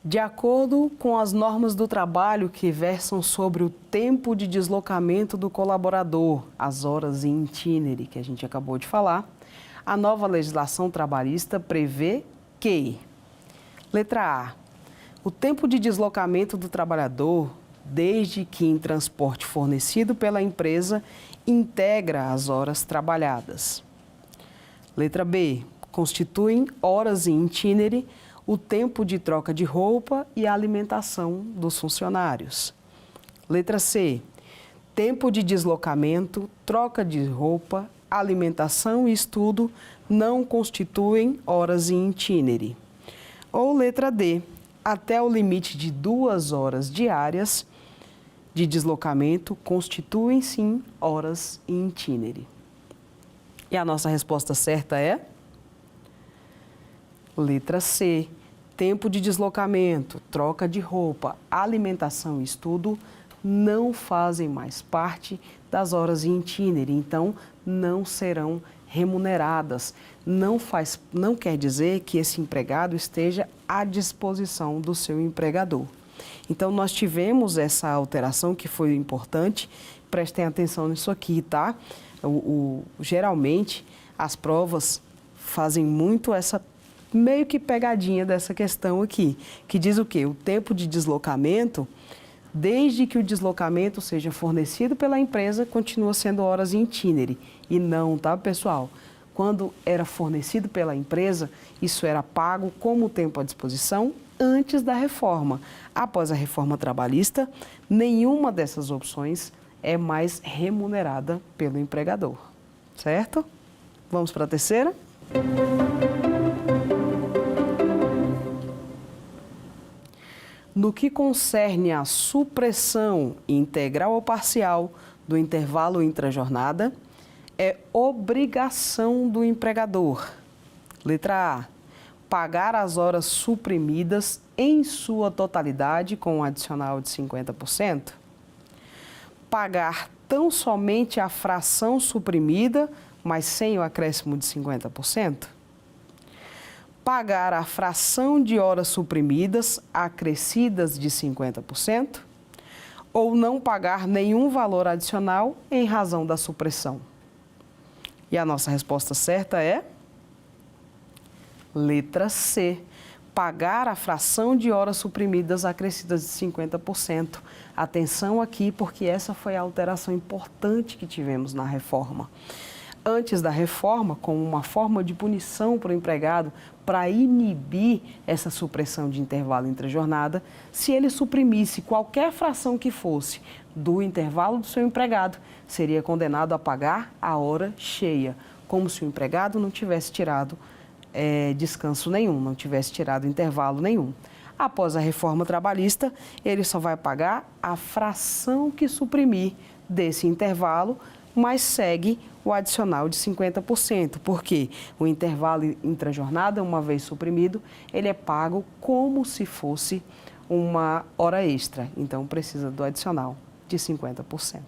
De acordo com as normas do trabalho que versam sobre o tempo de deslocamento do colaborador, as horas in itinere, que a gente acabou de falar, a nova legislação trabalhista prevê que, letra A, o tempo de deslocamento do trabalhador, desde que em transporte fornecido pela empresa, integra as horas trabalhadas. Letra B, constituem horas in itinere o tempo de troca de roupa e a alimentação dos funcionários. Letra C, tempo de deslocamento, troca de roupa, alimentação e estudo não constituem horas in itinere. Ou letra D, até o limite de 2 horas diárias de deslocamento constituem sim horas in itinere. E a nossa resposta certa é? Letra C, tempo de deslocamento, troca de roupa, alimentação e estudo não fazem mais parte das horas in itinere, então não serão remuneradas. Não quer dizer que esse empregado esteja à disposição do seu empregador. Então, nós tivemos essa alteração que foi importante, prestem atenção nisso aqui, tá? Geralmente, as provas fazem muito essa meio que pegadinha dessa questão aqui, que diz o quê? O tempo de deslocamento, desde que o deslocamento seja fornecido pela empresa, continua sendo horas in itinere. E não, tá, pessoal? Quando era fornecido pela empresa, isso era pago como tempo à disposição antes da reforma. Após a reforma trabalhista, nenhuma dessas opções é mais remunerada pelo empregador, certo? Vamos para a terceira? No que concerne à supressão integral ou parcial do intervalo intrajornada, é obrigação do empregador. Letra A, pagar as horas suprimidas em sua totalidade com um adicional de 50%. Pagar tão somente a fração suprimida, mas sem o acréscimo de 50%. Pagar a fração de horas suprimidas acrescidas de 50%, ou não pagar nenhum valor adicional em razão da supressão. E a nossa resposta certa é? Letra C, pagar a fração de horas suprimidas acrescidas de 50%. Atenção aqui, porque essa foi a alteração importante que tivemos na reforma. Antes da reforma, como uma forma de punição para o empregado, para inibir essa supressão de intervalo entre a jornada, se ele suprimisse qualquer fração que fosse do intervalo do seu empregado, seria condenado a pagar a hora cheia, como se o empregado não tivesse tirado descanso nenhum, não tivesse tirado intervalo nenhum. Após a reforma trabalhista, ele só vai pagar a fração que suprimir desse intervalo, mas segue o adicional de 50%, porque o intervalo intrajornada, uma vez suprimido, ele é pago como se fosse uma hora extra, então precisa do adicional de 50%.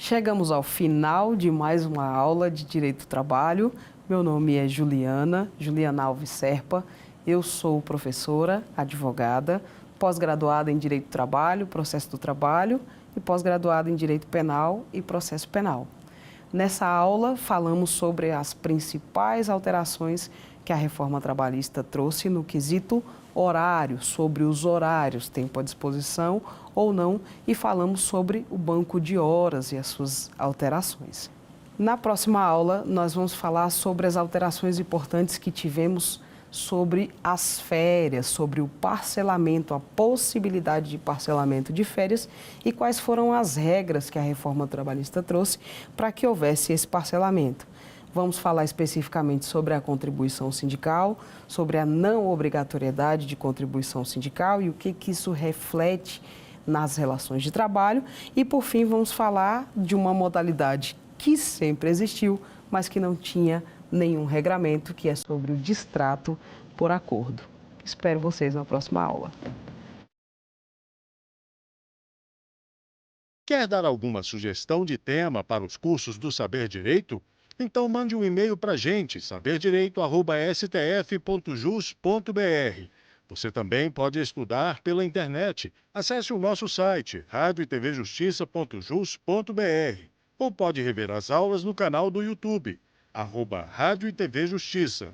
Chegamos ao final de mais uma aula de Direito do Trabalho. Meu nome é Juliana Alves Serpa. Eu sou professora, advogada, pós-graduada em Direito do Trabalho, Processo do Trabalho e pós-graduada em Direito Penal e Processo Penal. Nessa aula, falamos sobre as principais alterações que a reforma trabalhista trouxe no quesito horário, sobre os horários, tempo à disposição ou não, e falamos sobre o banco de horas e as suas alterações. Na próxima aula, nós vamos falar sobre as alterações importantes que tivemos sobre as férias, sobre o parcelamento, a possibilidade de parcelamento de férias e quais foram as regras que a reforma trabalhista trouxe para que houvesse esse parcelamento. Vamos falar especificamente sobre a contribuição sindical, sobre a não obrigatoriedade de contribuição sindical e o que isso reflete nas relações de trabalho. E, por fim, vamos falar de uma modalidade que sempre existiu, mas que não tinha nenhum regramento, que é sobre o distrato por acordo. Espero vocês na próxima aula. Quer dar alguma sugestão de tema para os cursos do Saber Direito? Então mande um e-mail para a gente, saberdireito@stf.jus.br. Você também pode estudar pela internet. Acesse o nosso site, radioetvjustiça.jus.br, ou pode rever as aulas no canal do YouTube, @Rádio e TV Justiça.